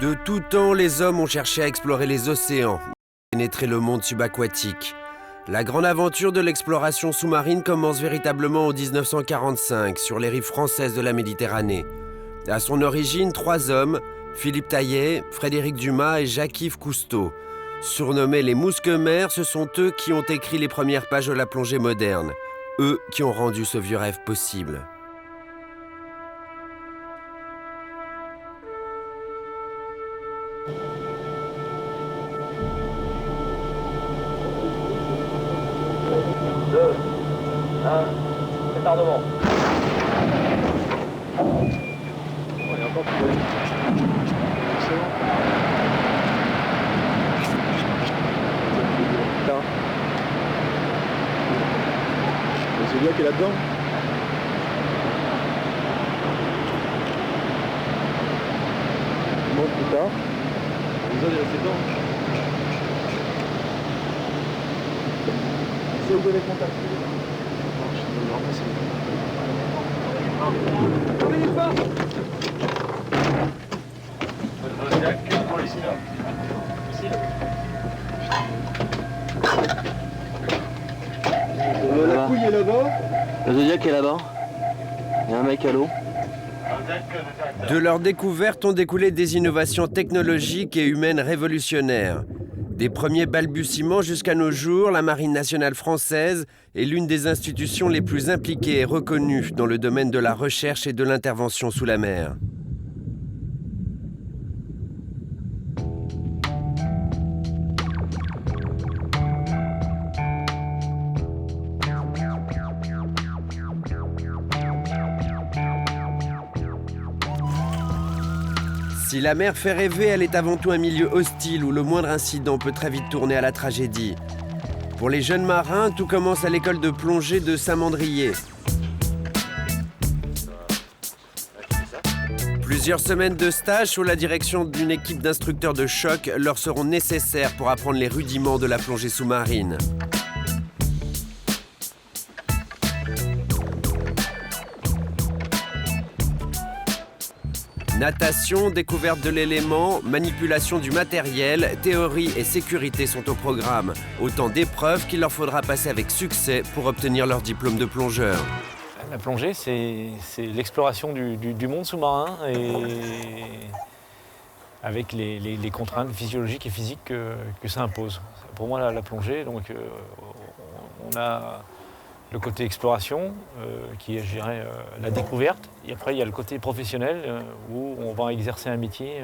De tout temps, les hommes ont cherché à explorer les océans, pénétrer le monde subaquatique. La grande aventure de l'exploration sous-marine commence véritablement en 1945, sur les rives françaises de la Méditerranée. À son origine, 3 hommes, Philippe Taillet, Frédéric Dumas et Jacques-Yves Cousteau. Surnommés les Mousquemers, ce sont eux qui ont écrit les premières pages de la plongée moderne. Eux qui ont rendu ce vieux rêve possible. Retardement. Le Zodiac est là-dedans. Monte plus tard. Les autres, il reste dedans. C'est où vous avez contacté. La couille est là-bas. Le Zodiac est là-bas. Il y a un mec à l'eau. De leur découverte ont découlé des innovations technologiques et humaines révolutionnaires. Des premiers balbutiements jusqu'à nos jours, la Marine nationale française est l'une des institutions les plus impliquées et reconnues dans le domaine de la recherche et de l'intervention sous la mer. Si la mer fait rêver, elle est avant tout un milieu hostile où le moindre incident peut très vite tourner à la tragédie. Pour les jeunes marins, tout commence à l'école de plongée de Saint-Mandrier. Plusieurs semaines de stage sous la direction d'une équipe d'instructeurs de choc leur seront nécessaires pour apprendre les rudiments de la plongée sous-marine. Natation, découverte de l'élément, manipulation du matériel, théorie et sécurité sont au programme. Autant d'épreuves qu'il leur faudra passer avec succès pour obtenir leur diplôme de plongeur. La plongée, c'est l'exploration du monde sous-marin et avec les contraintes physiologiques et physiques que ça impose. Pour moi, la plongée, donc, on a le côté exploration, qui est, je dirais, la découverte. Et après, il y a le côté professionnel, où on va exercer un métier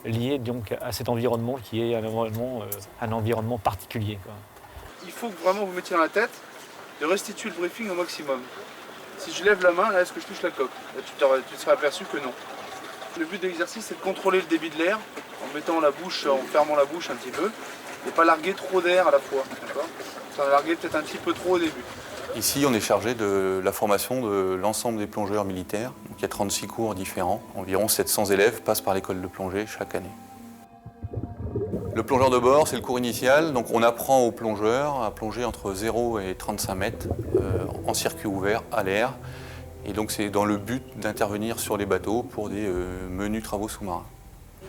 lié donc, à cet environnement qui est un environnement particulier, quoi. Il faut que vraiment vous mettiez dans la tête de restituer le briefing au maximum. Si je lève la main, là, est-ce que je touche la coque? Là, tu te seras aperçu que non. Le but de l'exercice, c'est de contrôler le débit de l'air en mettant la bouche, en fermant la bouche un petit peu, et pas larguer trop d'air à la fois. D'accord? Ça va larguer peut-être un petit peu trop au début. Ici, on est chargé de la formation de l'ensemble des plongeurs militaires. Donc, il y a 36 cours différents. Environ 700 élèves passent par l'école de plongée chaque année. Le plongeur de bord, c'est le cours initial. Donc, on apprend aux plongeurs à plonger entre 0 et 35 mètres en circuit ouvert à l'air. Et donc, c'est dans le but d'intervenir sur les bateaux pour des menus travaux sous-marins.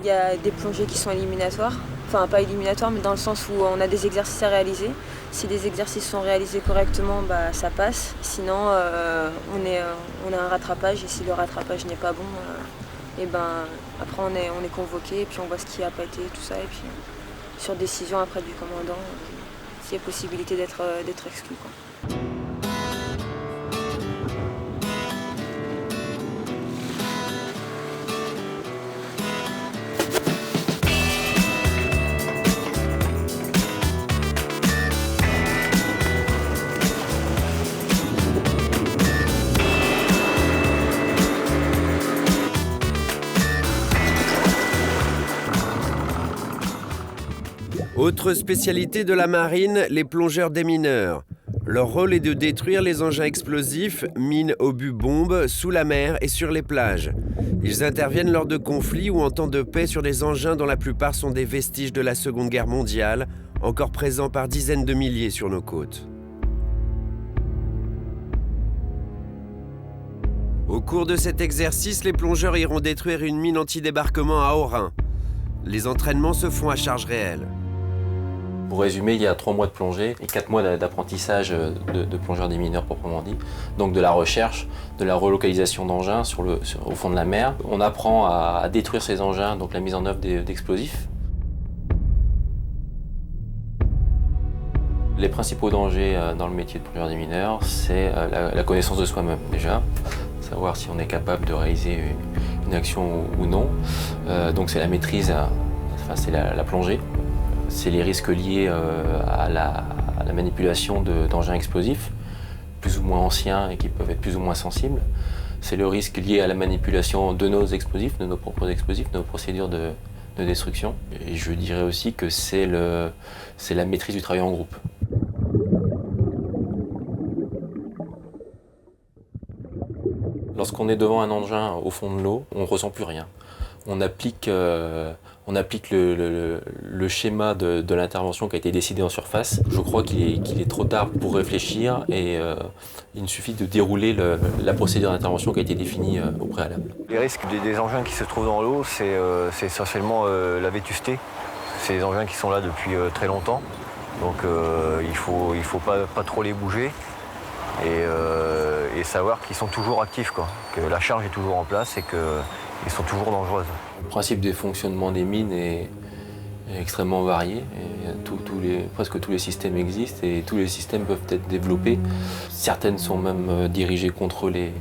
Il y a des plongées qui sont éliminatoires, enfin pas éliminatoires, mais dans le sens où on a des exercices à réaliser. Si les exercices sont réalisés correctement, bah, ça passe. Sinon, on a un rattrapage et si le rattrapage n'est pas bon, et ben, après on est convoqué et puis on voit ce qui n'a pas été, tout ça. Et puis sur décision après du commandant, s'il y a possibilité d'être exclu, quoi. Autre spécialité de la marine, les plongeurs démineurs. Leur rôle est de détruire les engins explosifs, mines, obus, bombes, sous la mer et sur les plages. Ils interviennent lors de conflits ou en temps de paix sur des engins dont la plupart sont des vestiges de la Seconde Guerre mondiale, encore présents par dizaines de milliers sur nos côtes. Au cours de cet exercice, les plongeurs iront détruire une mine anti-débarquement à Orin. Les entraînements se font à charge réelle. Pour résumer, il y a 3 mois de plongée et 4 mois d'apprentissage de plongeurs démineurs proprement dit. Donc de la recherche, de la relocalisation d'engins au fond de la mer. On apprend à détruire ces engins, donc la mise en œuvre d'explosifs. Les principaux dangers dans le métier de plongeur démineur, c'est la connaissance de soi-même déjà. Savoir si on est capable de réaliser une action ou non. Donc c'est la maîtrise, c'est la plongée. C'est les risques liés à la manipulation d'engins explosifs, plus ou moins anciens et qui peuvent être plus ou moins sensibles. C'est le risque lié à la manipulation de nos explosifs, de nos propres explosifs, de nos procédures de destruction. Et je dirais aussi que c'est la maîtrise du travail en groupe. Lorsqu'on est devant un engin au fond de l'eau, on ne ressent plus rien. On applique le schéma de l'intervention qui a été décidé en surface. Je crois qu'il est trop tard pour réfléchir et il suffit de dérouler la procédure d'intervention qui a été définie au préalable. Les risques des engins qui se trouvent dans l'eau, c'est essentiellement la vétusté. C'est des engins qui sont là depuis très longtemps, donc il faut pas trop les bouger et savoir qu'ils sont toujours actifs, quoi. Que la charge est toujours en place et qu'ils sont toujours dangereuses. Le principe des fonctionnements des mines est extrêmement varié. Et presque tous les systèmes existent et tous les systèmes peuvent être développés. Certaines sont même dirigées contre les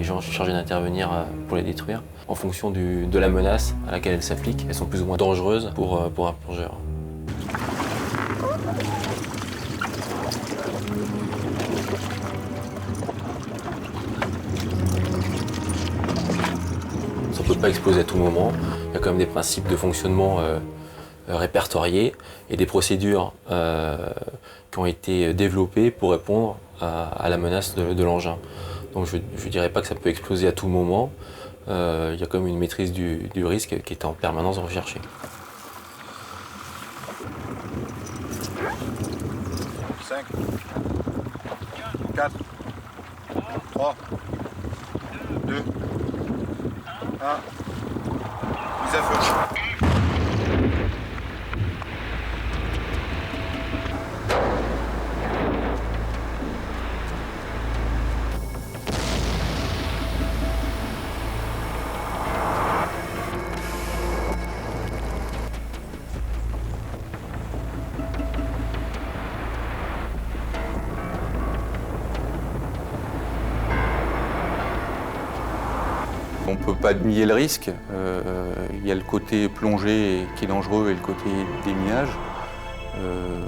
gens chargés d'intervenir pour les détruire. En fonction de la menace à laquelle elles s'appliquent, elles sont plus ou moins dangereuses pour un plongeur. Ça ne peut pas exploser à tout moment. Il y a quand même des principes de fonctionnement répertoriés et des procédures qui ont été développées pour répondre à la menace de l'engin. Donc je ne dirais pas que ça peut exploser à tout moment. Il y a quand même une maîtrise du risque qui est en permanence recherchée. 5, 4, 3, 2, 1, mise à feu. On ne peut pas nier le risque. Il y a le côté plongée qui est dangereux et le côté déminage.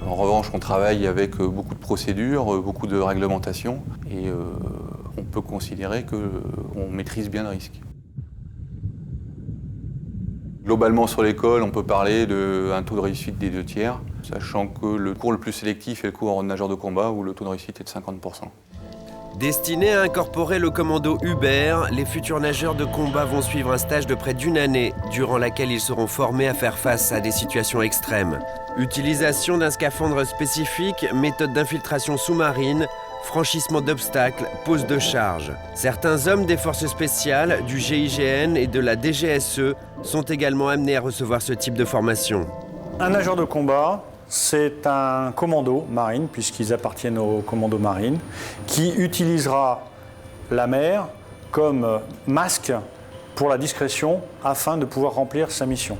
En revanche, on travaille avec beaucoup de procédures, beaucoup de réglementations et on peut considérer qu'on maîtrise bien le risque. Globalement, sur l'école, on peut parler d'un taux de réussite des 2/3, sachant que le cours le plus sélectif est le cours nageur de combat où le taux de réussite est de 50%. Destinés à incorporer le commando Hubert, les futurs nageurs de combat vont suivre un stage de près d'1 année, durant laquelle ils seront formés à faire face à des situations extrêmes. Utilisation d'un scaphandre spécifique, méthode d'infiltration sous-marine, franchissement d'obstacles, pose de charge. Certains hommes des forces spéciales, du GIGN et de la DGSE sont également amenés à recevoir ce type de formation. Un nageur de combat, c'est un commando marine, puisqu'ils appartiennent au commando marine, qui utilisera la mer comme masque pour la discrétion afin de pouvoir remplir sa mission.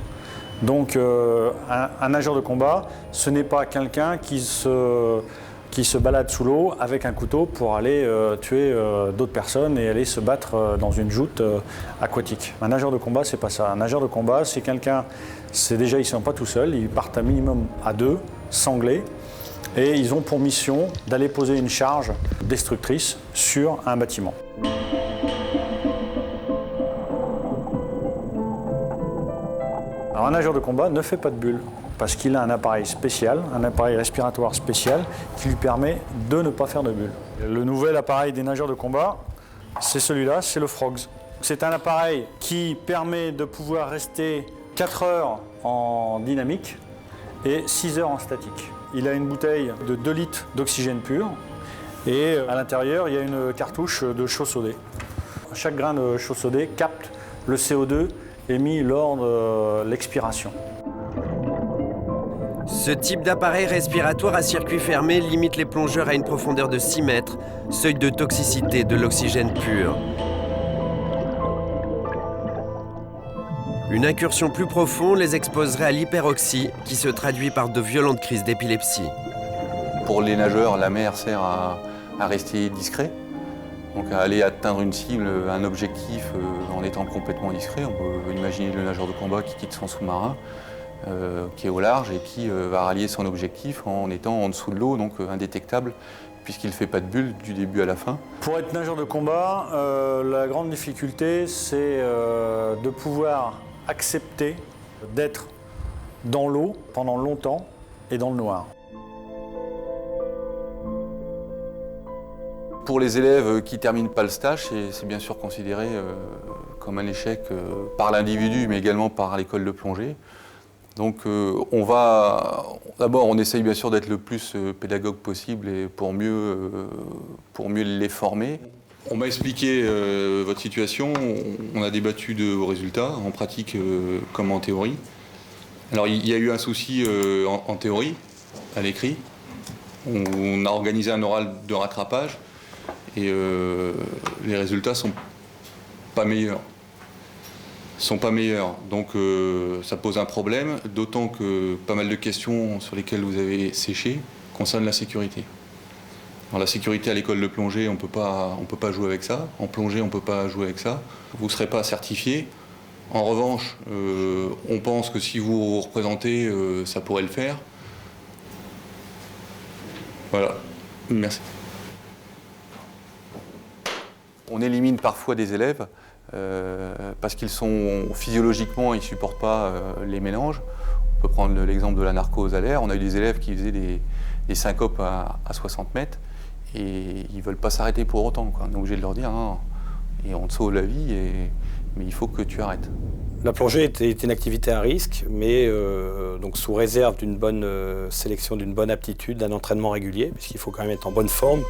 Donc un nageur de combat, ce n'est pas quelqu'un qui se balade sous l'eau avec un couteau pour aller tuer d'autres personnes et aller se battre dans une joute aquatique. Un nageur de combat, c'est pas ça. Un nageur de combat, c'est quelqu'un, ils ne sont pas tout seuls, ils partent un minimum à 2, sanglés, et ils ont pour mission d'aller poser une charge destructrice sur un bâtiment. Alors un nageur de combat ne fait pas de bulles, parce qu'il a un appareil spécial, un appareil respiratoire spécial qui lui permet de ne pas faire de bulles. Le nouvel appareil des nageurs de combat, c'est celui-là, c'est le Frogs. C'est un appareil qui permet de pouvoir rester 4 heures en dynamique et 6 heures en statique. Il a une bouteille de 2 litres d'oxygène pur et à l'intérieur, il y a une cartouche de chaux sodée. Chaque grain de chaux sodée capte le CO2 émis lors de l'expiration. Ce type d'appareil respiratoire à circuit fermé limite les plongeurs à une profondeur de 6 mètres, seuil de toxicité de l'oxygène pur. Une incursion plus profonde les exposerait à l'hyperoxie, qui se traduit par de violentes crises d'épilepsie. Pour les nageurs, la mer sert à rester discret, donc à aller atteindre une cible, un objectif en étant complètement discret. On peut imaginer le nageur de combat qui quitte son sous-marin, qui est au large et qui va rallier son objectif en étant en dessous de l'eau, donc indétectable, puisqu'il ne fait pas de bulle du début à la fin. Pour être nageur de combat, la grande difficulté, c'est de pouvoir accepter d'être dans l'eau pendant longtemps et dans le noir. Pour les élèves qui ne terminent pas le stage, c'est bien sûr considéré comme un échec par l'individu, mais également par l'école de plongée. Donc d'abord on essaye bien sûr d'être le plus pédagogue possible et pour mieux les former. On m'a expliqué votre situation, on a débattu de vos résultats, en pratique comme en théorie. Alors il y a eu un souci en théorie, à l'écrit. On a organisé un oral de rattrapage et les résultats sont pas meilleurs. Donc ça pose un problème, d'autant que pas mal de questions sur lesquelles vous avez séché concernent la sécurité. Alors, la sécurité à l'école de plongée, on peut pas jouer avec ça. En plongée, on ne peut pas jouer avec ça. Vous ne serez pas certifié. En revanche, on pense que si vous vous représentez, ça pourrait le faire. Voilà. Merci. On élimine parfois des élèves parce qu'ils sont physiologiquement, ils ne supportent pas les mélanges. On peut prendre l'exemple de la narcose à l'air. On a eu des élèves qui faisaient des syncopes à 60 mètres et ils ne veulent pas s'arrêter pour autant, quoi. On est obligé de leur dire non, et on te sauve la vie, mais il faut que tu arrêtes. La plongée est une activité à risque, mais donc sous réserve d'une bonne sélection, d'une bonne aptitude, d'un entraînement régulier, puisqu'il faut quand même être en bonne forme,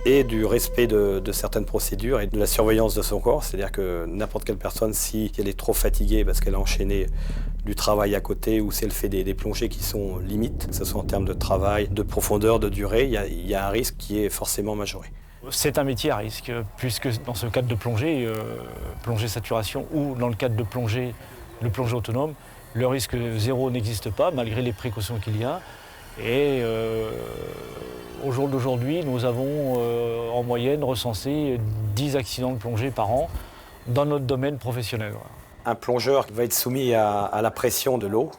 et du respect de certaines procédures et de la surveillance de son corps. C'est-à-dire que n'importe quelle personne, si elle est trop fatiguée parce qu'elle a enchaîné du travail à côté ou si elle fait des plongées qui sont limites, que ce soit en termes de travail, de profondeur, de durée, il y a un risque qui est forcément majoré. C'est un métier à risque, puisque dans ce cadre de plongée, plongée saturation ou dans le cadre de plongée, le plongée autonome, le risque zéro n'existe pas malgré les précautions qu'il y a. Et au jour d'aujourd'hui, nous avons en moyenne recensé 10 accidents de plongée par an dans notre domaine professionnel. Un plongeur va être soumis à la pression de l'eau.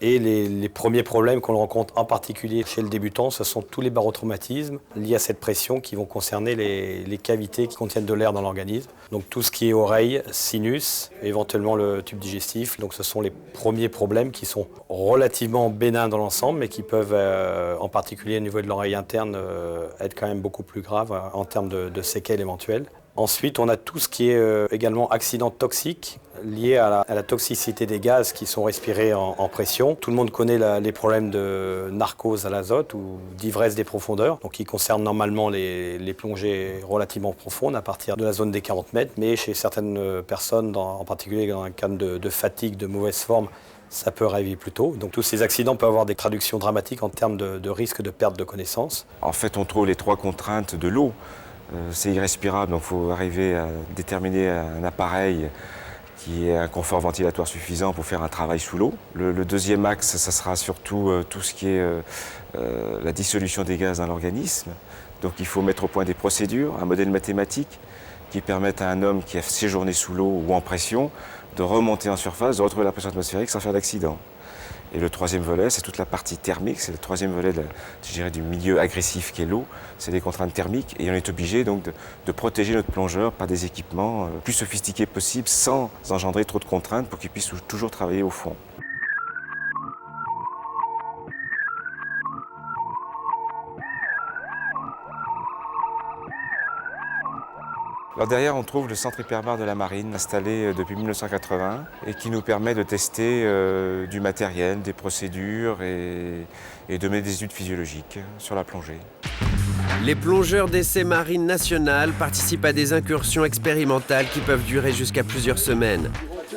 Et les premiers problèmes qu'on rencontre en particulier chez le débutant, ce sont tous les barotraumatismes liés à cette pression qui vont concerner les cavités qui contiennent de l'air dans l'organisme. Donc tout ce qui est oreille, sinus, éventuellement le tube digestif. Donc ce sont les premiers problèmes qui sont relativement bénins dans l'ensemble, mais qui peuvent, en particulier au niveau de l'oreille interne, être quand même beaucoup plus graves en termes de séquelles éventuelles. Ensuite, on a tout ce qui est également accident toxique lié à la toxicité des gaz qui sont respirés en pression. Tout le monde connaît les problèmes de narcose à l'azote ou d'ivresse des profondeurs, donc qui concernent normalement les plongées relativement profondes à partir de la zone des 40 mètres, mais chez certaines personnes, en particulier dans un cas de fatigue, de mauvaise forme, ça peut arriver plus tôt. Donc tous ces accidents peuvent avoir des traductions dramatiques en termes de risque de perte de connaissance. En fait, on trouve les 3 contraintes de l'eau. C'est irrespirable, donc il faut arriver à déterminer un appareil qui ait un confort ventilatoire suffisant pour faire un travail sous l'eau. Le deuxième axe, ça sera surtout tout ce qui est la dissolution des gaz dans l'organisme. Donc il faut mettre au point des procédures, un modèle mathématique qui permette à un homme qui a séjourné sous l'eau ou en pression de remonter en surface, de retrouver la pression atmosphérique sans faire d'accident. Et le troisième volet, c'est toute la partie thermique, c'est le troisième volet du milieu agressif qui est l'eau, c'est des contraintes thermiques et on est obligé donc de protéger notre plongeur par des équipements plus sophistiqués possibles sans engendrer trop de contraintes pour qu'il puisse toujours travailler au fond. Alors derrière, on trouve le centre hyperbare de la marine, installé depuis 1980 et qui nous permet de tester du matériel, des procédures et de mener des études physiologiques sur la plongée. Les plongeurs d'essai marine nationale participent à des incursions expérimentales qui peuvent durer jusqu'à plusieurs semaines.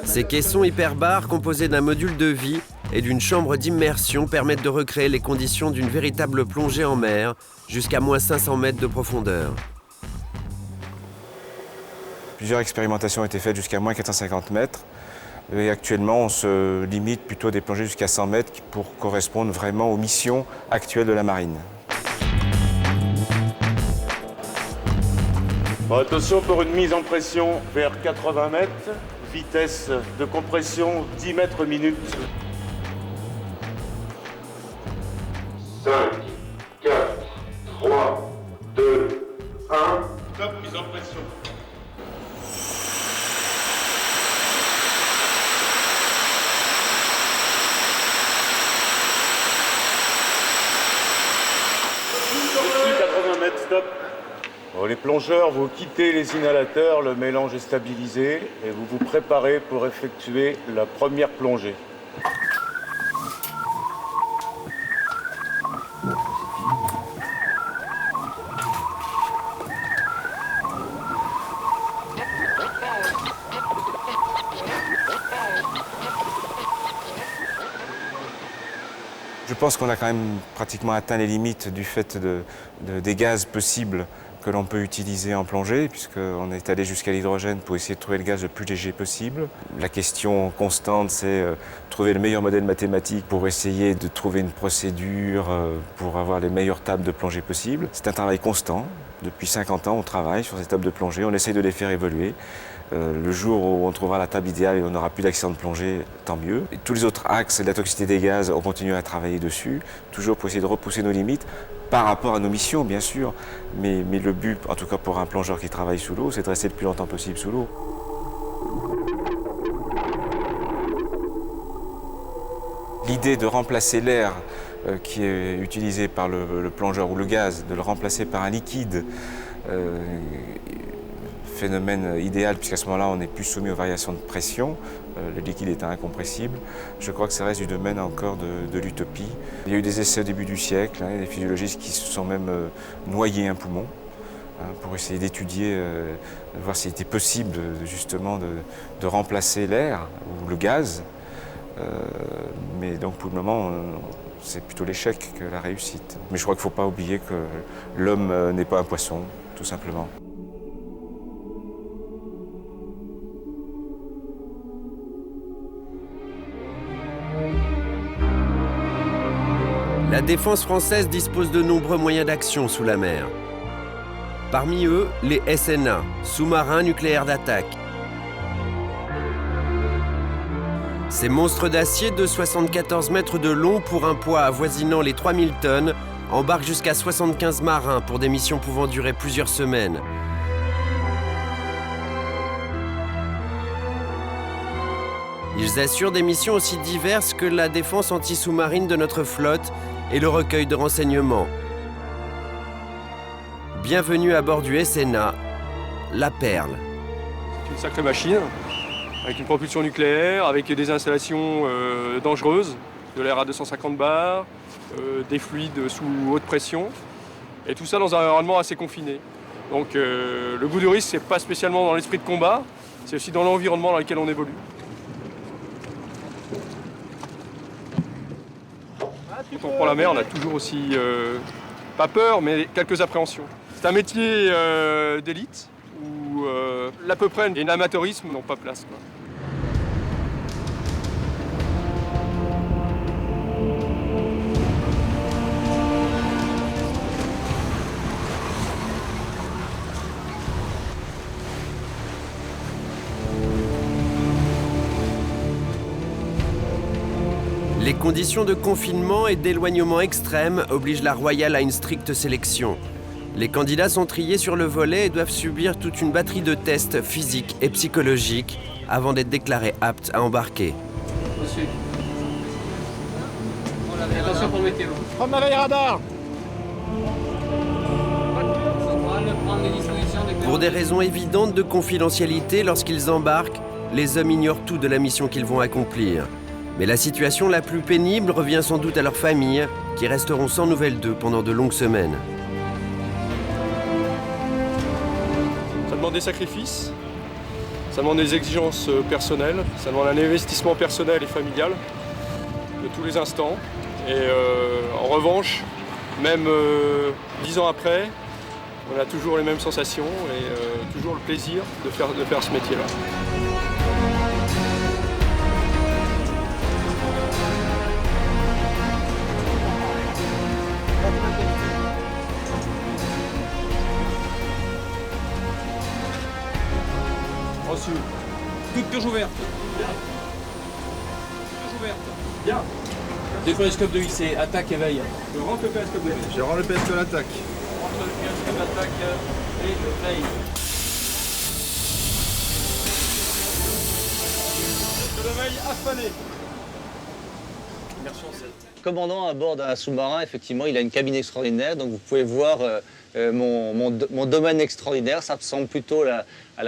Ces caissons hyperbares composés d'un module de vie et d'une chambre d'immersion permettent de recréer les conditions d'une véritable plongée en mer jusqu'à moins 500 mètres de profondeur. Plusieurs expérimentations ont été faites jusqu'à moins 450 mètres. Et actuellement, on se limite plutôt à des plongées jusqu'à 100 mètres pour correspondre vraiment aux missions actuelles de la marine. Bon, attention pour une mise en pression vers 80 mètres, vitesse de compression 10 mètres minute. 5, 4, 3, 2, 1. Top, mise en pression. Stop. Bon, les plongeurs, vous quittez les inhalateurs, le mélange est stabilisé et vous vous préparez pour effectuer la première plongée. Je pense qu'on a quand même pratiquement atteint les limites du fait des gaz possibles que l'on peut utiliser en plongée, puisqu'on est allé jusqu'à l'hydrogène pour essayer de trouver le gaz le plus léger possible. La question constante, c'est trouver le meilleur modèle mathématique pour essayer de trouver une procédure pour avoir les meilleures tables de plongée possibles. C'est un travail constant. Depuis 50 ans, on travaille sur ces tables de plongée, on essaye de les faire évoluer. Le jour où on trouvera la table idéale et on n'aura plus d'accident de plongée, tant mieux. Et tous les autres axes de la toxicité des gaz, on continue à travailler dessus, toujours pour essayer de repousser nos limites, par rapport à nos missions, bien sûr. Mais le but, en tout cas pour un plongeur qui travaille sous l'eau, c'est de rester le plus longtemps possible sous l'eau. L'idée de remplacer l'air qui est utilisé par le plongeur ou le gaz, de le remplacer par un liquide, phénomène idéal, puisqu'à ce moment-là, on n'est plus soumis aux variations de pression, le liquide étant incompressible. Je crois que ça reste du domaine encore de l'utopie. Il y a eu des essais au début du siècle, des physiologistes qui se sont même noyés un poumon pour essayer d'étudier, voir s'il était possible justement de remplacer l'air ou le gaz. Mais donc pour le moment, c'est plutôt l'échec que la réussite. Mais je crois qu'il ne faut pas oublier que l'homme n'est pas un poisson, tout simplement. La défense française dispose de nombreux moyens d'action sous la mer. Parmi eux, les SNA, sous-marins nucléaires d'attaque. Ces monstres d'acier de 74 mètres de long pour un poids avoisinant les 3000 tonnes embarquent jusqu'à 75 marins pour des missions pouvant durer plusieurs semaines. Ils assurent des missions aussi diverses que la défense anti-sous-marine de notre flotte et le recueil de renseignements. Bienvenue à bord du SNA, la Perle. C'est une sacrée machine, avec une propulsion nucléaire, avec des installations dangereuses, de l'air à 250 bars, des fluides sous haute pression, et tout ça dans un environnement assez confiné. Donc le goût du risque, c'est pas spécialement dans l'esprit de combat, c'est aussi dans l'environnement dans lequel on évolue. Quand on prend la mer, on a toujours aussi, pas peur, mais quelques appréhensions. C'est un métier d'élite où l'à peu près et l'amateurisme n'ont pas place, quoi. Les conditions de confinement et d'éloignement extrêmes obligent la Royale à une stricte sélection. Les candidats sont triés sur le volet et doivent subir toute une batterie de tests physiques et psychologiques avant d'être déclarés aptes à embarquer. Monsieur. Attention pour le météo. Prends ma veille radar. Pour des raisons évidentes de confidentialité, lorsqu'ils embarquent, les hommes ignorent tout de la mission qu'ils vont accomplir. Mais la situation la plus pénible revient sans doute à leurs familles, qui resteront sans nouvelles d'eux pendant de longues semaines. Ça demande des sacrifices, ça Ça demande des exigences personnelles, ça demande un investissement personnel et familial de tous les instants. Et en revanche, même 10 ans après, on a toujours les mêmes sensations et toujours le plaisir de faire ce métier-là. Reçu. Toute purge ouverte. Purge ouverte. Bien. Décolloscope de IC, attaque, éveil. Je rentre le périscope de l'éveil. Je rends le PSP à l'attaque. Je rentre le périscope d'attaque et le veille. Le veille affalé. Immersion 7. Commandant à bord d'un sous-marin, effectivement, il a une cabine extraordinaire. Donc vous pouvez voir mon domaine extraordinaire. Ça ressemble plutôt à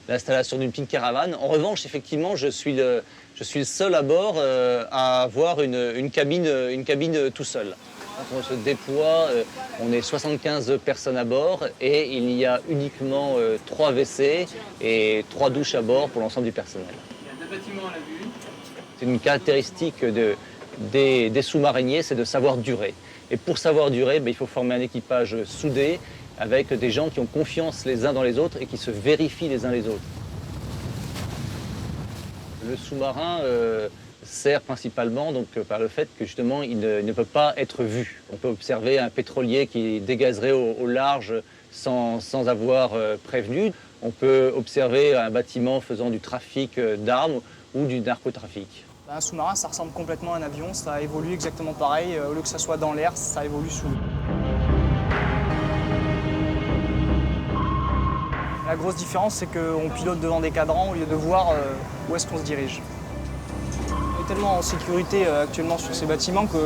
l'installation d'une petite caravane. En revanche, effectivement, je suis le seul à bord à avoir une cabine tout seul. Quand on se déploie, on est 75 personnes à bord et il y a uniquement 3 WC et 3 douches à bord pour l'ensemble du personnel. Il y a 2 bâtiments à la vue. C'est une caractéristique des sous-mariniers, c'est de savoir durer. Et pour savoir durer, il faut former un équipage soudé avec des gens qui ont confiance les uns dans les autres et qui se vérifient les uns les autres. Le sous-marin sert principalement par le fait que justement il ne peut pas être vu. On peut observer un pétrolier qui dégazerait au large sans avoir prévenu. On peut observer un bâtiment faisant du trafic d'armes ou du narcotrafic. Un sous-marin, ça ressemble complètement à un avion, ça évolue exactement pareil. Au lieu que ça soit dans l'air, ça évolue sous l'eau. La grosse différence, c'est qu'on pilote devant des cadrans au lieu de voir où est-ce qu'on se dirige. On est tellement en sécurité actuellement sur ces bâtiments que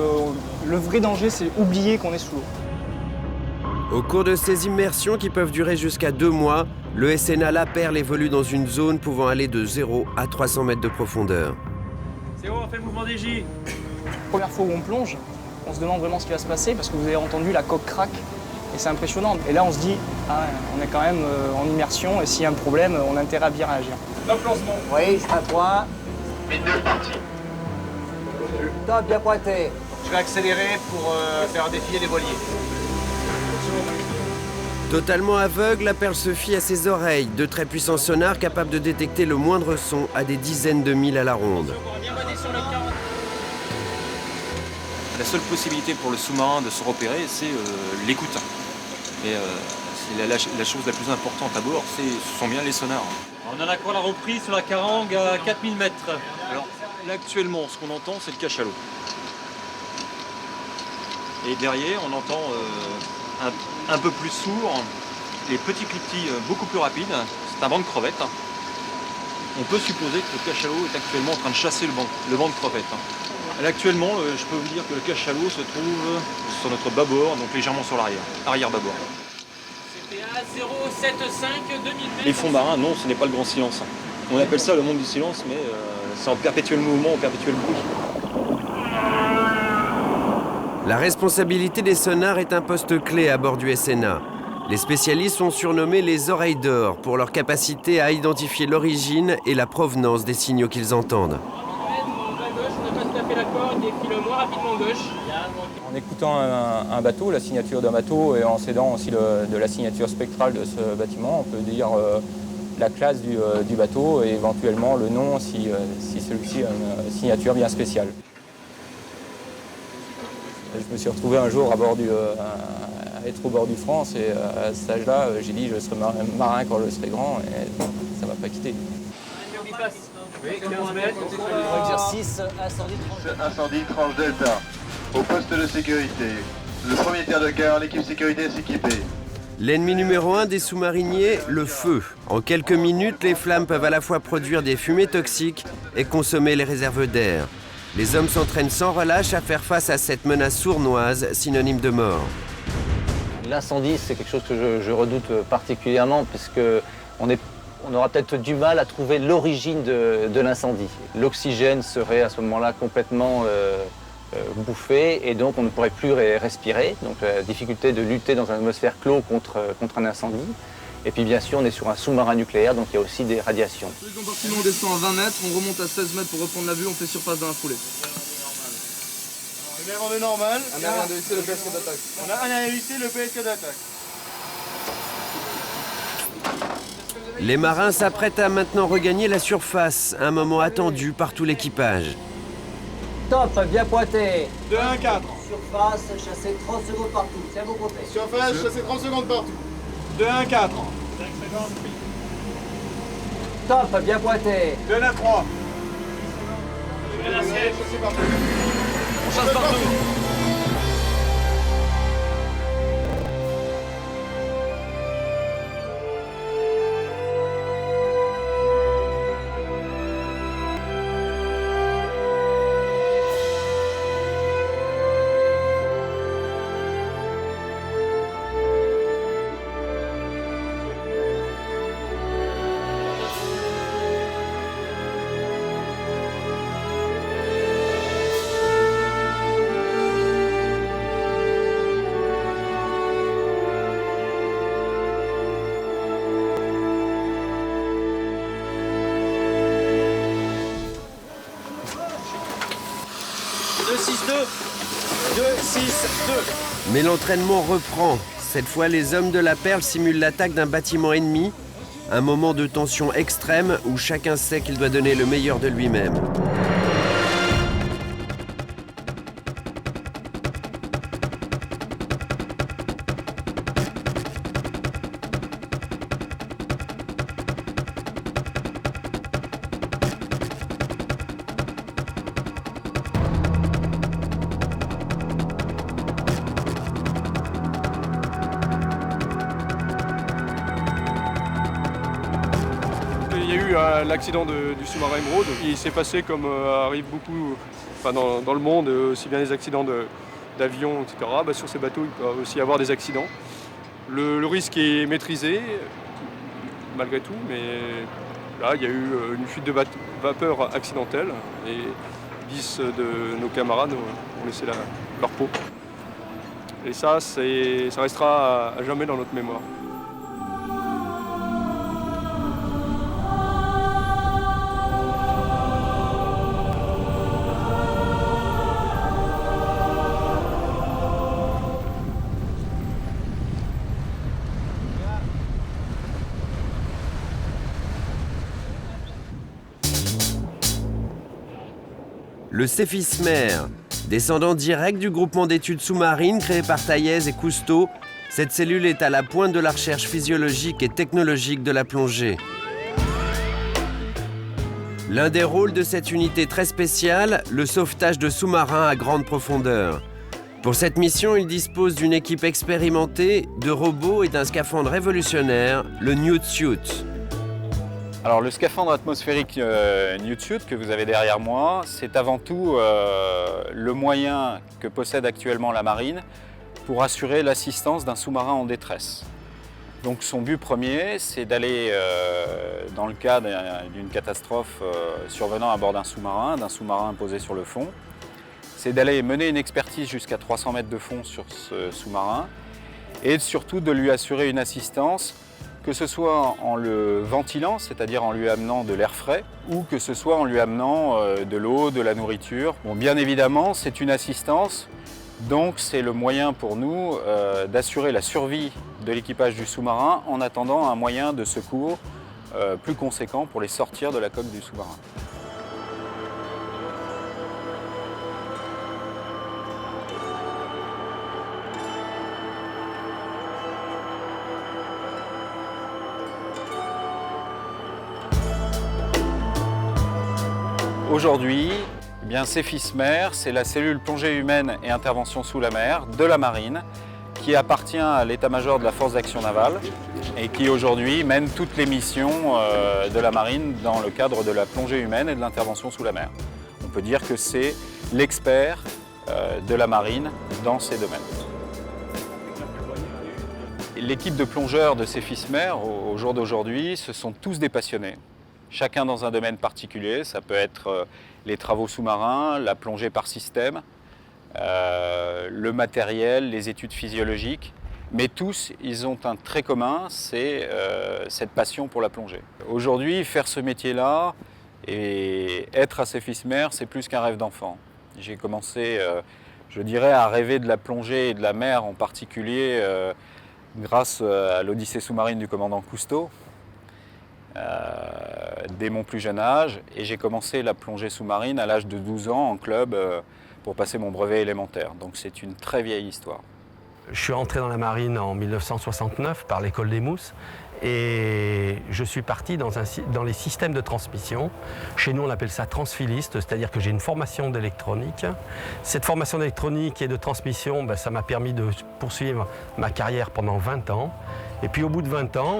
le vrai danger, c'est oublier qu'on est sous l'eau. Au cours de ces immersions qui peuvent durer jusqu'à 2 mois, le SNA La Perle évolue dans une zone pouvant aller de 0 à 300 mètres de profondeur. C'est bon, on fait le mouvement des J. Première fois où on plonge, on se demande vraiment ce qui va se passer parce que vous avez entendu la coque craque et c'est impressionnant. Et là on se dit, on est quand même en immersion et s'il y a un problème, on a intérêt à bien réagir. Top lancement. Oui, c'est un point. Mine de partie. Top, bien pointé. Je vais accélérer pour faire défiler les voiliers. Totalement aveugle, La Perle se fie à ses oreilles, de très puissants sonars capables de détecter le moindre son à des dizaines de milles à la ronde. La seule possibilité pour le sous-marin de se repérer, c'est l'écoute. Et c'est la chose la plus importante à bord, ce sont bien les sonars. On en a quoi la reprise sur la carangue à 4000 mètres. Alors là actuellement, ce qu'on entend, c'est le cachalot. Et derrière, on entend un peu plus sourd, les petits cliquetis beaucoup plus rapides. C'est un banc de crevettes. On peut supposer que le cachalot est actuellement en train de chasser le banc de crevettes. Là, actuellement, je peux vous dire que le cachalot se trouve sur notre bâbord, donc légèrement sur l'arrière, arrière-bâbord. C'était à 075 2000 mètres. Les fonds marins, non, ce n'est pas le grand silence. On appelle ça le monde du silence, mais c'est en perpétuel mouvement, en perpétuel bruit. La responsabilité des sonars est un poste clé à bord du SNA. Les spécialistes sont surnommés les oreilles d'or pour leur capacité à identifier l'origine et la provenance des signaux qu'ils entendent. En écoutant un bateau, la signature d'un bateau et en s'aidant aussi de la signature spectrale de ce bâtiment, on peut dire la classe du bateau et éventuellement le nom si celui-ci a une signature bien spéciale. Je me suis retrouvé un jour à être au bord du France et à cet âge-là, j'ai dit je serai marin quand je serai grand et ça ne m'a pas quitté. Oui, 15 mètres. Exercice incendie tranche. Incendie tranche delta. Au poste de sécurité. Le premier tiers de quart, l'équipe sécurité est équipée. L'ennemi numéro 1 des sous-mariniers, le feu. En quelques minutes, les flammes peuvent à la fois produire des fumées toxiques et consommer les réserves d'air. Les hommes s'entraînent sans relâche à faire face à cette menace sournoise, synonyme de mort. L'incendie, c'est quelque chose que je redoute particulièrement puisqu'on aura peut-être du mal à trouver l'origine de l'incendie. L'oxygène serait à ce moment-là complètement bouffé et donc on ne pourrait plus respirer. Donc la difficulté de lutter dans une atmosphère clos contre un incendie. Et puis bien sûr, on est sur un sous-marin nucléaire, donc il y a aussi des radiations. Le compartiment, on descend à 20 mètres, on remonte à 16 mètres pour reprendre la vue, on fait surface dans la foulée. On est normal. On a rien de lycée, le PSK d'attaque. On a rien lycée, le PSK d'attaque. Les marins s'apprêtent à maintenant regagner la surface, un moment attendu par tout l'équipage. Top, bien pointé. 2-1-4. Surface, chassé 30 secondes partout. C'est à vous compter. Surface, chassé 30 secondes partout. 2-1-4. Top, bien pointé. 2-1-3. Chassé partout. On chasse partout. Mais l'entraînement reprend. Cette fois, les hommes de la Perle simulent l'attaque d'un bâtiment ennemi. Un moment de tension extrême où chacun sait qu'il doit donner le meilleur de lui-même. Il y a eu l'accident du sous-marin Emeraude. Il s'est passé comme arrive beaucoup dans le monde, aussi bien les accidents d'avions, etc. Sur ces bateaux, il peut aussi y avoir des accidents. Le risque est maîtrisé, malgré tout, mais là, il y a eu une fuite de vapeur accidentelle et 10 de nos camarades ont laissé leur peau. Et ça restera à jamais dans notre mémoire. Le Cefismer, descendant direct du groupement d'études sous-marines créé par Taillez et Cousteau, cette cellule est à la pointe de la recherche physiologique et technologique de la plongée. L'un des rôles de cette unité très spéciale, le sauvetage de sous-marins à grande profondeur. Pour cette mission, il dispose d'une équipe expérimentée, de robots et d'un scaphandre révolutionnaire, le Newt Suit. Alors le scaphandre atmosphérique Newt Suit que vous avez derrière moi, c'est avant tout le moyen que possède actuellement la marine pour assurer l'assistance d'un sous-marin en détresse. Donc son but premier, c'est d'aller, dans le cas d'une catastrophe survenant à bord d'un sous-marin posé sur le fond, c'est d'aller mener une expertise jusqu'à 300 mètres de fond sur ce sous-marin et surtout de lui assurer une assistance, que ce soit en le ventilant, c'est-à-dire en lui amenant de l'air frais, ou que ce soit en lui amenant de l'eau, de la nourriture. Bon, bien évidemment, c'est une assistance, donc c'est le moyen pour nous d'assurer la survie de l'équipage du sous-marin en attendant un moyen de secours plus conséquent pour les sortir de la coque du sous-marin. Aujourd'hui, Cefismer, c'est la cellule plongée humaine et intervention sous la mer de la marine qui appartient à l'état-major de la force d'action navale et qui aujourd'hui mène toutes les missions de la marine dans le cadre de la plongée humaine et de l'intervention sous la mer. On peut dire que c'est l'expert de la marine dans ces domaines. L'équipe de plongeurs de Cefismer, au jour d'aujourd'hui, ce sont tous des passionnés. Chacun dans un domaine particulier, ça peut être les travaux sous-marins, la plongée par système, le matériel, les études physiologiques, Mais tous, ils ont un trait commun, c'est cette passion pour la plongée. Aujourd'hui, faire ce métier-là et être acéphiste-mer, c'est plus qu'un rêve d'enfant. J'ai commencé, je dirais, à rêver de la plongée et de la mer en particulier grâce à l'Odyssée sous-marine du commandant Cousteau, dès mon plus jeune âge. Et j'ai commencé la plongée sous-marine à l'âge de 12 ans en club pour passer mon brevet élémentaire. Donc c'est une très vieille histoire. Je suis entré dans la marine en 1969 par l'école des Mousses et je suis parti dans les systèmes de transmission. Chez nous, on appelle ça transfiliste, c'est-à-dire que j'ai une formation d'électronique. Cette formation d'électronique et de transmission, ça m'a permis de poursuivre ma carrière pendant 20 ans. Et puis au bout de 20 ans,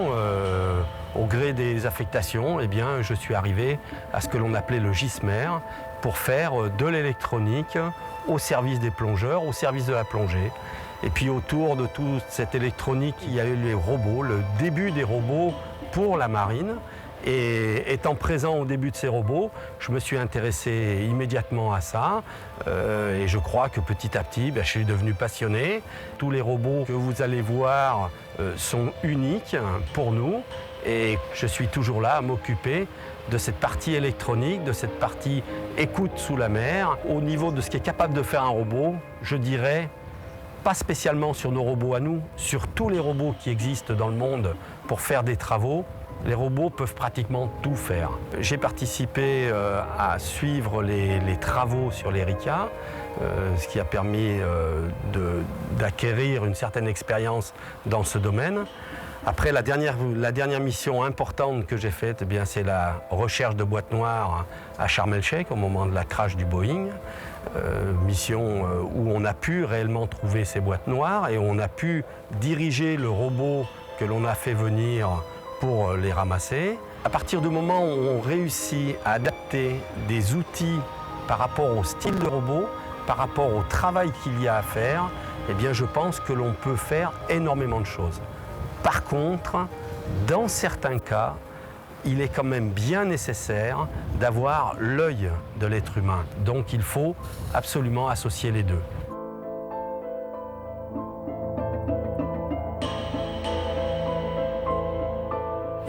au gré des affectations, je suis arrivé à ce que l'on appelait le GISMER pour faire de l'électronique au service des plongeurs, au service de la plongée. Et puis autour de toute cette électronique, il y a eu les robots, le début des robots pour la marine. Et étant présent au début de ces robots, je me suis intéressé immédiatement à ça. Et je crois que petit à petit, je suis devenu passionné. Tous les robots que vous allez voir sont uniques pour nous. Et je suis toujours là à m'occuper de cette partie électronique, de cette partie écoute sous la mer. Au niveau de ce qu'est capable de faire un robot, je dirais, pas spécialement sur nos robots à nous, sur tous les robots qui existent dans le monde pour faire des travaux, les robots peuvent pratiquement tout faire. J'ai participé à suivre les travaux sur l'Erika, ce qui a permis d'acquérir une certaine expérience dans ce domaine. Après, la dernière mission importante que j'ai faite, c'est la recherche de boîtes noires à Sharm el-Sheikh au moment de la crash du Boeing. Mission où on a pu réellement trouver ces boîtes noires et on a pu diriger le robot que l'on a fait venir pour les ramasser. À partir du moment où on réussit à adapter des outils par rapport au style de robot, par rapport au travail qu'il y a à faire, je pense que l'on peut faire énormément de choses. Par contre, dans certains cas, il est quand même bien nécessaire d'avoir l'œil de l'être humain. Donc il faut absolument associer les deux.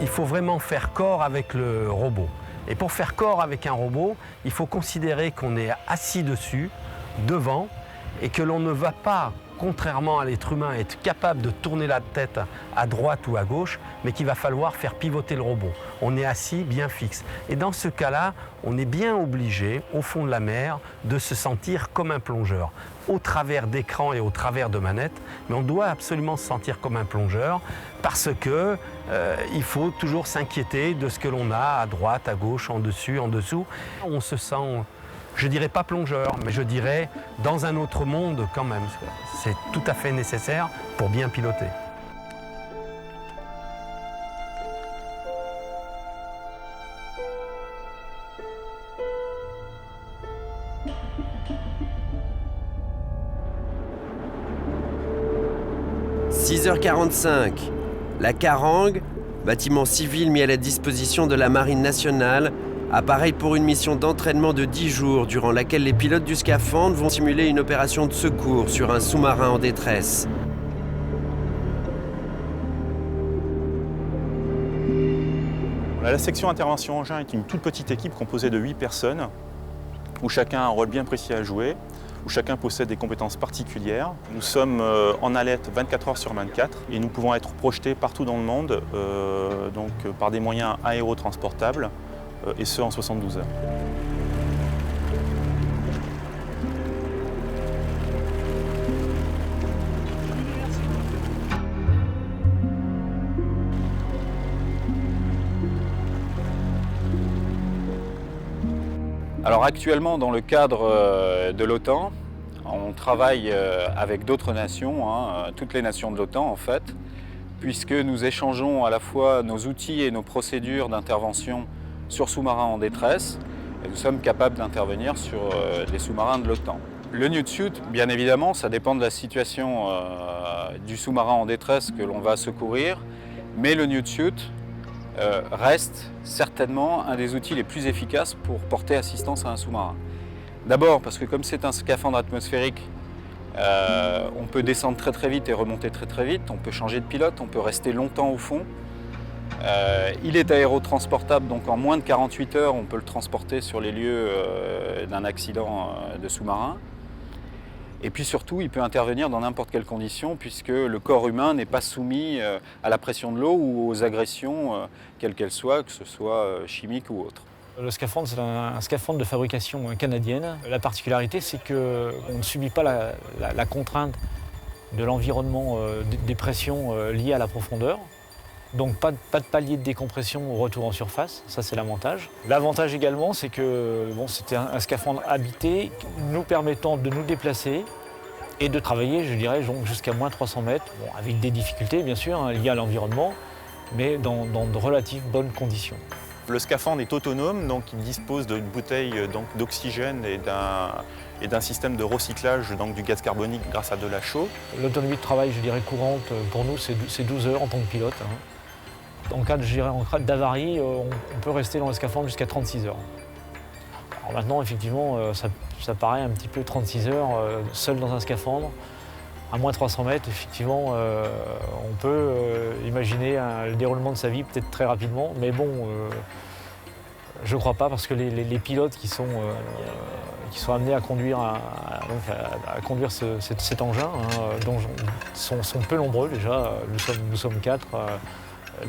Il faut vraiment faire corps avec le robot. Et pour faire corps avec un robot, il faut considérer qu'on est assis dessus, devant, et que l'on ne va pas, contrairement à l'être humain, être capable de tourner la tête à droite ou à gauche, mais qu'il va falloir faire pivoter le robot. On est assis bien fixe. Et dans ce cas-là, on est bien obligé, au fond de la mer, de se sentir comme un plongeur, au travers d'écrans et au travers de manettes, mais on doit absolument se sentir comme un plongeur parce que il faut toujours s'inquiéter de ce que l'on a à droite, à gauche, en dessus, en dessous. On se sent, je dirais pas plongeur, mais je dirais dans un autre monde quand même. C'est tout à fait nécessaire pour bien piloter. « 6h45, la Carangue, bâtiment civil mis à la disposition de la Marine nationale, appareil pour une mission d'entraînement de 10 jours durant laquelle les pilotes du scaphandre vont simuler une opération de secours sur un sous-marin en détresse. La section intervention engin est une toute petite équipe composée de 8 personnes où chacun a un rôle bien précis à jouer, où chacun possède des compétences particulières. Nous sommes en alerte 24 heures sur 24 et nous pouvons être projetés partout dans le monde par des moyens aérotransportables et ce en 72 heures. Alors actuellement, dans le cadre de l'OTAN, on travaille avec d'autres nations, toutes les nations de l'OTAN en fait, puisque nous échangeons à la fois nos outils et nos procédures d'intervention sur sous-marins en détresse, et nous sommes capables d'intervenir sur des sous-marins de l'OTAN. Le nude suit, bien évidemment, ça dépend de la situation du sous-marin en détresse que l'on va secourir, mais le nude suit reste certainement un des outils les plus efficaces pour porter assistance à un sous-marin. D'abord parce que comme c'est un scaphandre atmosphérique, On peut descendre très très vite et remonter très très vite, on peut changer de pilote, on peut rester longtemps au fond. Il est aérotransportable, donc en moins de 48 heures, on peut le transporter sur les lieux d'un accident de sous-marin. Et puis surtout, il peut intervenir dans n'importe quelle condition, puisque le corps humain n'est pas soumis à la pression de l'eau ou aux agressions, quelles qu'elles soient, que ce soit chimiques ou autres. Le scaphandre, c'est un scaphandre de fabrication canadienne. La particularité, c'est qu'on ne subit pas la contrainte de l'environnement, des pressions liées à la profondeur. Donc pas de palier de décompression au retour en surface, ça c'est l'avantage. L'avantage également, c'est que c'était un scaphandre habité nous permettant de nous déplacer et de travailler, je dirais, jusqu'à moins 300 mètres, avec des difficultés bien sûr, liées à l'environnement, mais dans de relatives bonnes conditions. Le scaphandre est autonome, donc il dispose d'une bouteille d'oxygène et d'un système de recyclage du gaz carbonique grâce à de la chaux. L'autonomie de travail, je dirais, courante, pour nous, c'est 12 heures en tant que pilote. En cas d'avarie, on peut rester dans le scaphandre jusqu'à 36 heures. Alors maintenant, effectivement, ça paraît un petit peu 36 heures seul dans un scaphandre. À moins 300 mètres, effectivement, on peut imaginer le déroulement de sa vie peut-être très rapidement. Mais bon, je ne crois pas, parce que les pilotes qui sont amenés à conduire, conduire cet engin, dont sont peu nombreux déjà. Nous sommes 4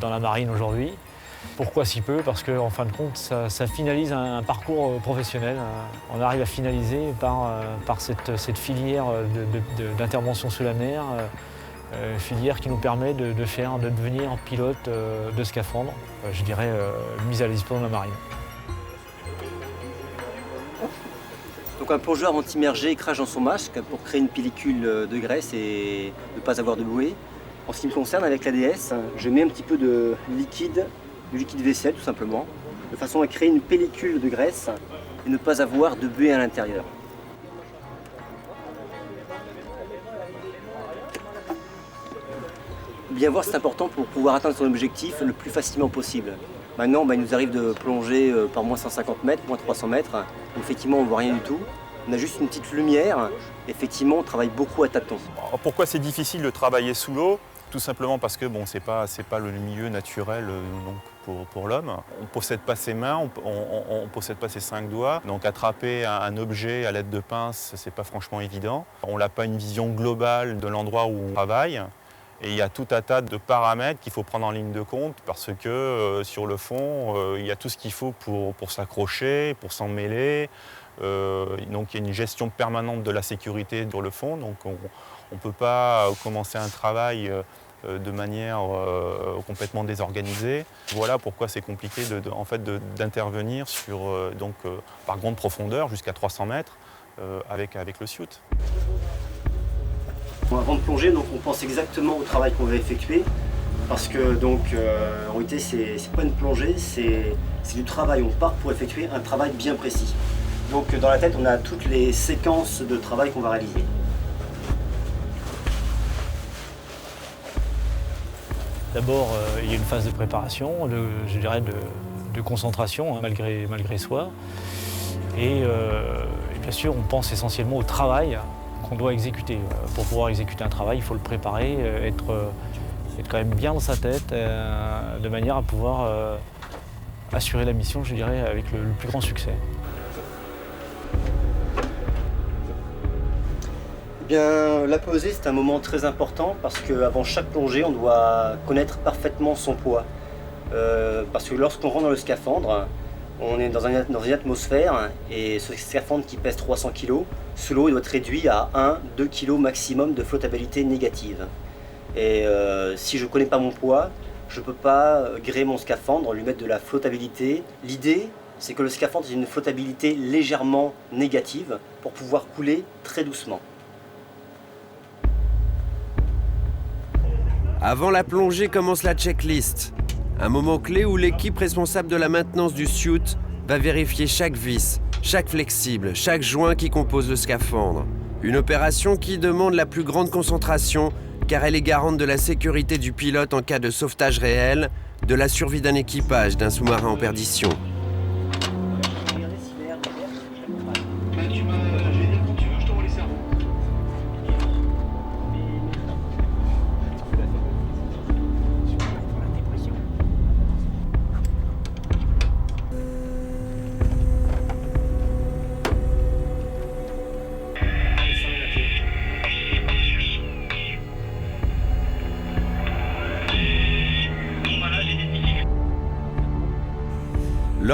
dans la marine aujourd'hui. Pourquoi si peu? Parce qu'en fin de compte, ça finalise un parcours professionnel. On arrive à finaliser par cette filière d'intervention sous la mer, filière qui nous permet de devenir pilote de scaphandre, je dirais mise à la disposition de la marine. Donc un plongeur anti-immergé crache dans son masque pour créer une pellicule de graisse et ne pas avoir de bouée. En ce qui me concerne, avec l'ADS, je mets un petit peu de liquide vaisselle tout simplement, de façon à créer une pellicule de graisse et ne pas avoir de buée à l'intérieur. Bien voir, c'est important pour pouvoir atteindre son objectif le plus facilement possible. Maintenant, il nous arrive de plonger par moins 150 mètres, moins 300 mètres. Où effectivement, on ne voit rien du tout. On a juste une petite lumière. Effectivement, on travaille beaucoup à tâtons. Pourquoi c'est difficile de travailler sous l'eau? Tout simplement parce que c'est pas le milieu naturel pour l'homme. On ne possède pas ses mains, on ne possède pas ses 5 doigts. Donc attraper un objet à l'aide de pinces, c'est pas franchement évident. On n'a pas une vision globale de l'endroit où on travaille. Et il y a tout un tas de paramètres qu'il faut prendre en ligne de compte parce que sur le fond, il y a tout ce qu'il faut pour s'accrocher, pour s'en mêler. Donc il y a une gestion permanente de la sécurité sur le fond. Donc on ne peut pas commencer un travail de manière complètement désorganisée. Voilà pourquoi c'est compliqué d'intervenir par grande profondeur, jusqu'à 300 mètres, avec le suit. Avant de plonger, on pense exactement au travail qu'on va effectuer, parce que en réalité, c'est pas une plongée, c'est du travail. On part pour effectuer un travail bien précis. Donc dans la tête, on a toutes les séquences de travail qu'on va réaliser. D'abord, il y a une phase de préparation, je dirais de concentration, malgré soi. Et bien sûr, on pense essentiellement au travail qu'on doit exécuter. Pour pouvoir exécuter un travail, il faut le préparer, être quand même bien dans sa tête, de manière à pouvoir assurer la mission, je dirais, avec le plus grand succès. Eh bien, la pesée, c'est un moment très important parce qu'avant chaque plongée, on doit connaître parfaitement son poids. Parce que lorsqu'on rentre dans le scaphandre, on est dans une atmosphère et ce scaphandre qui pèse 300 kg, sous l'eau, il doit être réduit à 1-2 kg maximum de flottabilité négative. Et si je ne connais pas mon poids, je ne peux pas gréer mon scaphandre, lui mettre de la flottabilité. L'idée, c'est que le scaphandre ait une flottabilité légèrement négative pour pouvoir couler très doucement. Avant la plongée commence la checklist. Un moment clé où l'équipe responsable de la maintenance du suit va vérifier chaque vis, chaque flexible, chaque joint qui compose le scaphandre. Une opération qui demande la plus grande concentration car elle est garante de la sécurité du pilote en cas de sauvetage réel, de la survie d'un équipage d'un sous-marin en perdition.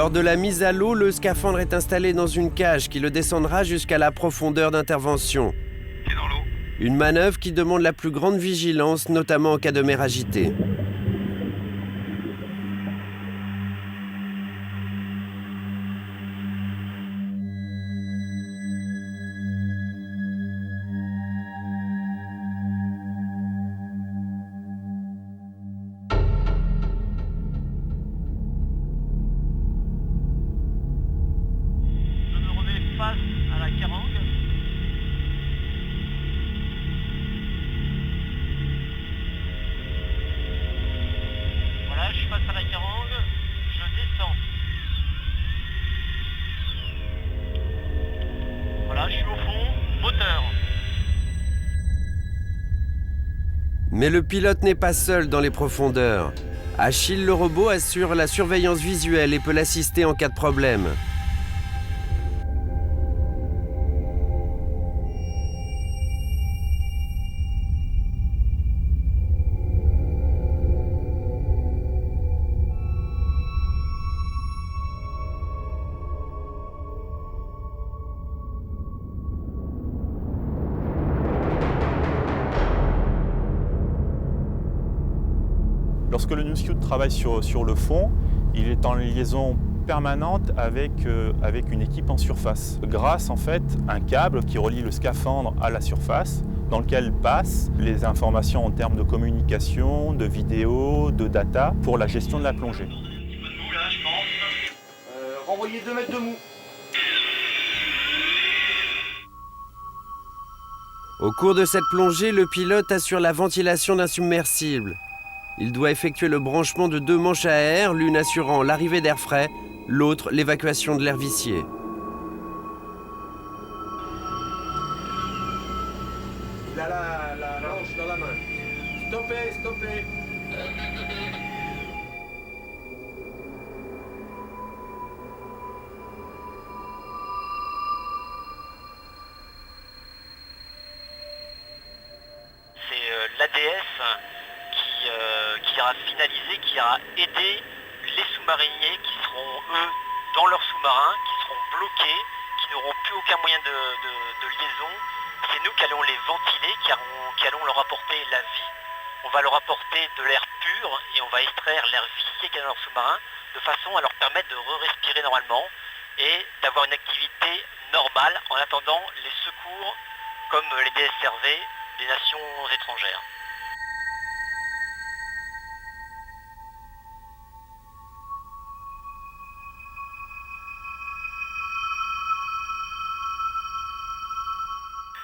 Lors de la mise à l'eau, le scaphandre est installé dans une cage qui le descendra jusqu'à la profondeur d'intervention. Une manœuvre qui demande la plus grande vigilance, notamment en cas de mer agitée. À la carangue. Voilà, je passe à la carangue, je descends. Voilà, je suis au fond, moteur. Mais le pilote n'est pas seul dans les profondeurs. Achille le robot assure la surveillance visuelle et peut l'assister en cas de problème. Lorsque le NewsCube travaille sur le fond, il est en liaison permanente avec une équipe en surface. Grâce en fait à un câble qui relie le scaphandre à la surface, dans lequel passent les informations en termes de communication, de vidéo, de data pour la gestion de la plongée. Nous là, je pense. Renvoyer 2 mètres de mou. Au cours de cette plongée, le pilote assure la ventilation d'un submersible. Il doit effectuer le branchement de 2 manches à air, l'une assurant l'arrivée d'air frais, l'autre l'évacuation de l'air vicié. Il a la manche dans la main. Stoppez, stoppez. C'est l'ADS qui ira finaliser, qui ira aider les sous-mariniers qui seront, eux, dans leur sous-marin, qui seront bloqués, qui n'auront plus aucun moyen de liaison. C'est nous qui allons les ventiler, qui allons leur apporter la vie. On va leur apporter de l'air pur et on va extraire l'air vicié qu'il y a dans leur sous-marin de façon à leur permettre de re-respirer normalement et d'avoir une activité normale en attendant les secours comme les DSRV des nations étrangères.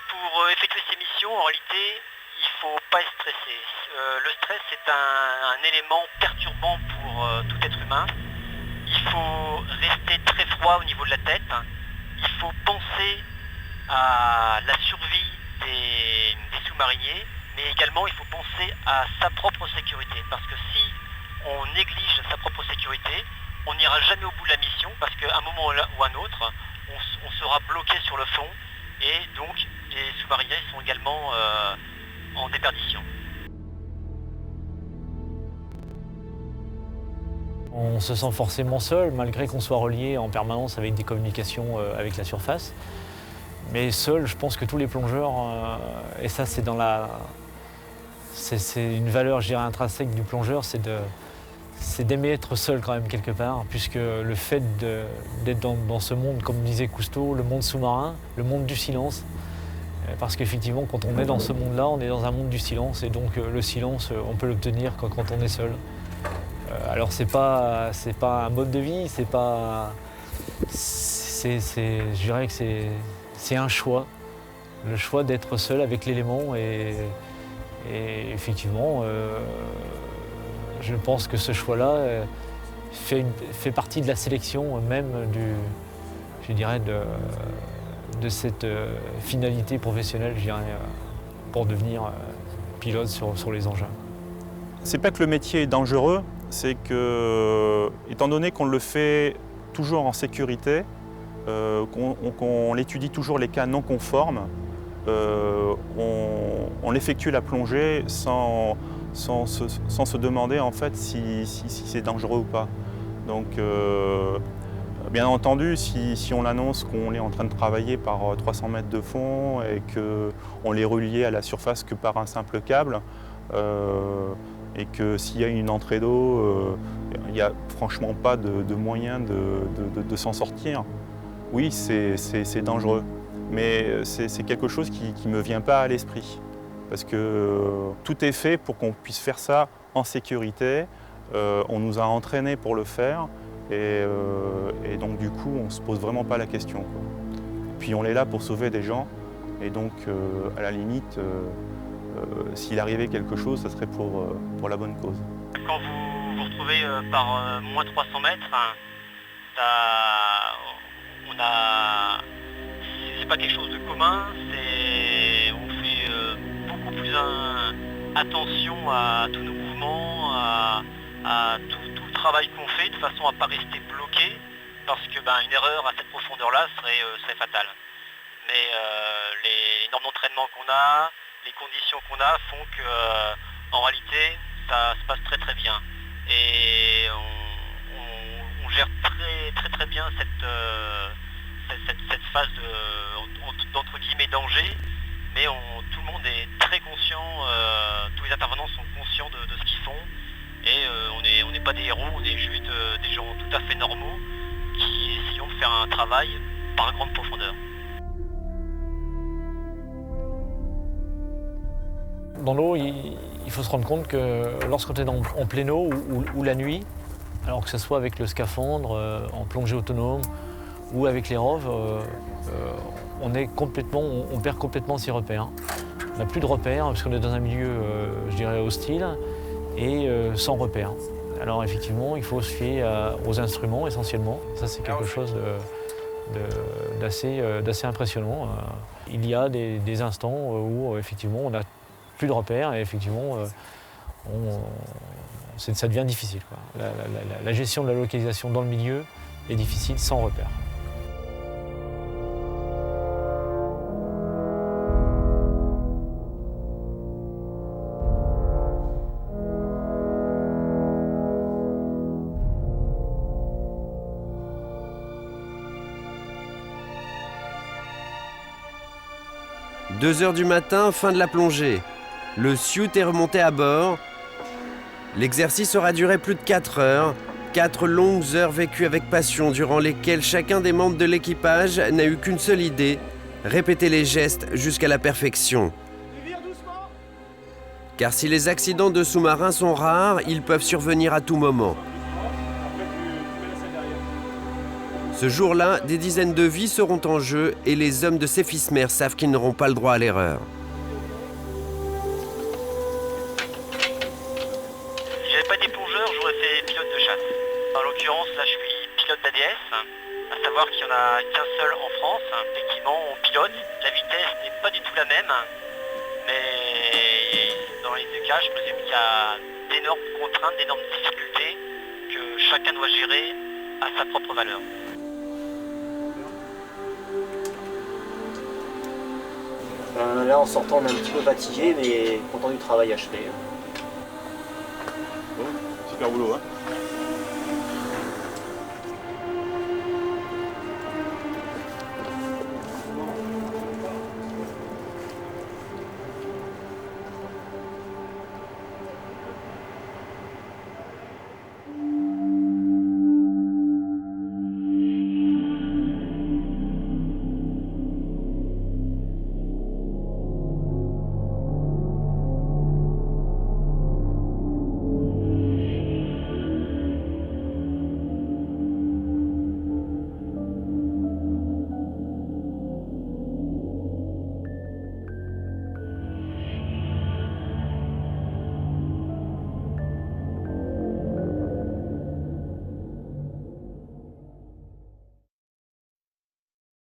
Pour effectuer ces missions, en réalité, il ne faut pas être stressé. Le stress est un élément perturbant pour tout être humain. Il faut rester très froid au niveau de la tête. Il faut penser à la survie des sous-mariniers, mais également il faut penser à sa propre sécurité. Parce que si on néglige sa propre sécurité, on n'ira jamais au bout de la mission, parce qu'à un moment ou un autre, on sera bloqué sur le fond, et donc les sous-mariniers sont également en déperdition. On se sent forcément seul, malgré qu'on soit relié en permanence avec des communications avec la surface. Mais seul, je pense que tous les plongeurs, et ça c'est c'est une valeur, je dirais, intrinsèque du plongeur, c'est d'aimer être seul quand même quelque part, puisque le fait d'être dans ce monde, comme disait Cousteau, le monde sous-marin, le monde du silence, parce qu'effectivement quand on est dans ce monde-là, on est dans un monde du silence, et donc le silence, on peut l'obtenir quand on est seul. Alors c'est pas un mode de vie, je dirais que c'est un choix, le choix d'être seul avec l'élément, et effectivement, je pense que ce choix-là fait partie de la sélection même je dirais de cette finalité professionnelle, je dirais, pour devenir pilote sur les engins. C'est pas que le métier est dangereux, c'est que, étant donné qu'on le fait toujours en sécurité, qu'on étudie toujours les cas non conformes, on effectue la plongée sans se demander en fait si c'est dangereux ou pas. Donc Bien entendu, si on annonce qu'on est en train de travailler par 300 mètres de fond et qu'on l'est relié à la surface que par un simple câble, et que s'il y a une entrée d'eau, il n'y a franchement pas de moyen de s'en sortir. Oui, c'est dangereux, mais c'est quelque chose qui ne me vient pas à l'esprit. Parce que tout est fait pour qu'on puisse faire ça en sécurité. On nous a entraînés pour le faire. Et donc du coup, on ne se pose vraiment pas la question, quoi. Puis on est là pour sauver des gens, et donc à la limite, s'il arrivait quelque chose, ça serait pour la bonne cause. Quand vous vous retrouvez par moins 300 mètres, c'est pas quelque chose de commun, on fait beaucoup plus attention à tous nos mouvements, à tout le travail qu'on fait, de façon à ne pas rester bloqué, parce que une erreur à cette profondeur-là serait fatale. Mais les normes d'entraînement qu'on a, les conditions qu'on a font que, en réalité, ça se passe très très bien. Et on gère très bien cette phase d'entre guillemets danger, mais tout le monde est très conscient, tous les intervenants sont conscients de ce qu'ils font. Et on n'est pas des héros, on est juste des gens tout à fait normaux qui essayons de faire un travail par grande profondeur. Dans l'eau, il faut se rendre compte que lorsqu'on est en pleine eau ou la nuit, alors que ce soit avec le scaphandre, en plongée autonome ou avec les roves, on perd complètement ses repères. On n'a plus de repères parce qu'on est dans un milieu, je dirais, hostile et sans repères. Alors effectivement, il faut se fier aux instruments essentiellement. Ça, c'est quelque chose d'assez impressionnant. Il y a des instants où effectivement on n'a plus de repères et effectivement ça devient difficile, quoi. La gestion de la localisation dans le milieu est difficile sans repères. « 2 heures du matin, fin de la plongée. Le Sioux est remonté à bord. L'exercice aura duré plus de 4 heures. 4 longues heures vécues avec passion, durant lesquelles chacun des membres de l'équipage n'a eu qu'une seule idée, répéter les gestes jusqu'à la perfection. Car si les accidents de sous-marins sont rares, ils peuvent survenir à tout moment. Ce jour-là, des dizaines de vies seront en jeu et les hommes de Cefismer savent qu'ils n'auront pas le droit à l'erreur. Si j'avais pas été plongeur, j'aurais fait pilote de chasse. En l'occurrence, là, je suis pilote d'ADS, à savoir qu'il n'y en a qu'un seul en France. Effectivement, on pilote. La vitesse n'est pas du tout la même, mais dans les deux cas, je présume qu'il y a d'énormes contraintes, d'énormes difficultés que chacun doit gérer à sa propre valeur. Là, en sortant, on est un petit peu fatigué, mais content du travail achevé. Super boulot, hein.